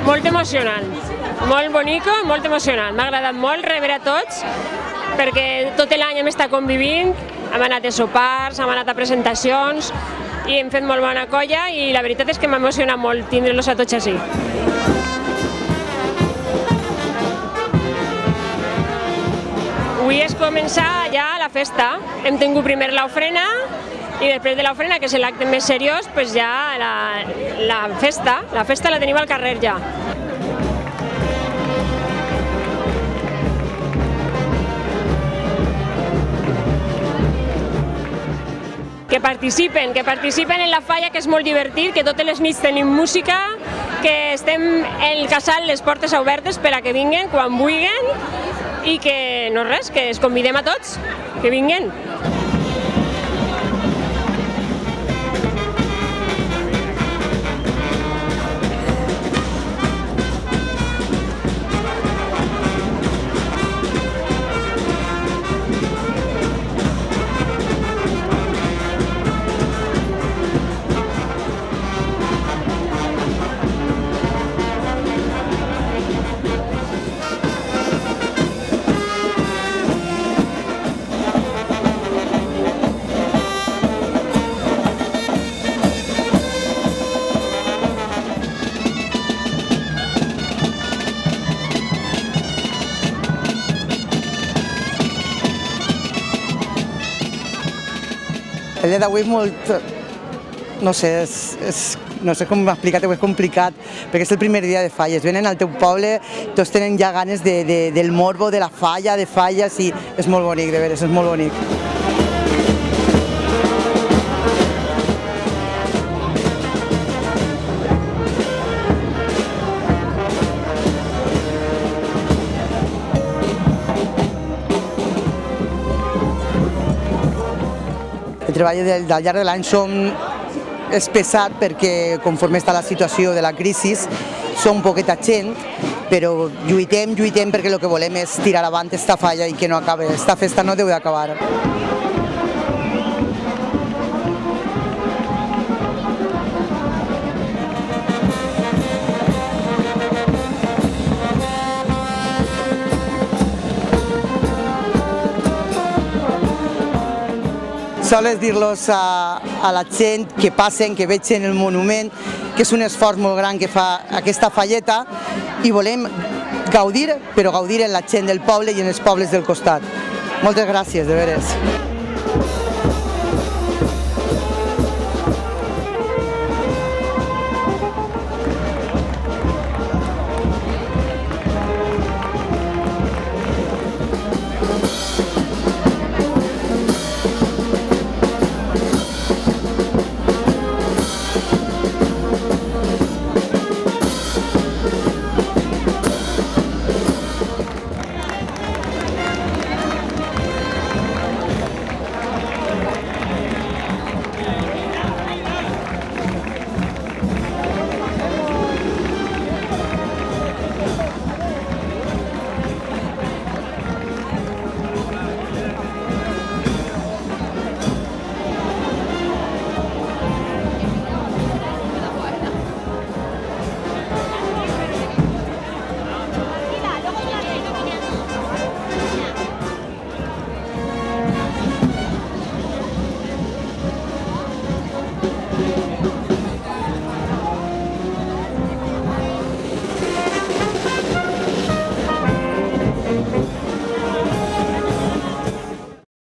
Molt emocionant, molt bonico, molt emocionant. M'ha agradat molt rebre a tots, perquè tot l'any hem estat convivint, hem anat a sopars, hem anat a presentacions i hem fet molt bona colla i la veritat és que m'ha emocionat molt tindre-los a tots així. Avui és començar ja la festa. Hem tingut primer l'ofrena i després de l'ofrena, que és l'acte més seriós, ja la festa la tenim al carrer ja. Que participen en la falla, que és molt divertit, que totes les nits tenim música, que estem el casal, les portes obertes per a que vinguen quan vulguin i que no res, que els convidem a tots, que vinguen. El dia d'avui és molt, no sé com explicar-ho, és complicat, perquè és el primer dia de falles. Venen al teu poble, tots tenen ja ganes del morbo, de la falla, de falles, i és molt bonic, de veres, és molt bonic. El treball del llarg de l'any és pesat perquè conforme està la situació de la crisi som poqueta gent, però lluitem perquè el que volem és tirar avant esta falla i que no acabi, esta festa no deu d'acabar. Sols dir-los a la gent que passen, que vegin el monument, que és un esforç molt gran que fa aquesta falleta i volem gaudir, però gaudir en la gent del poble i en els pobles del costat. Moltes gràcies, de veres.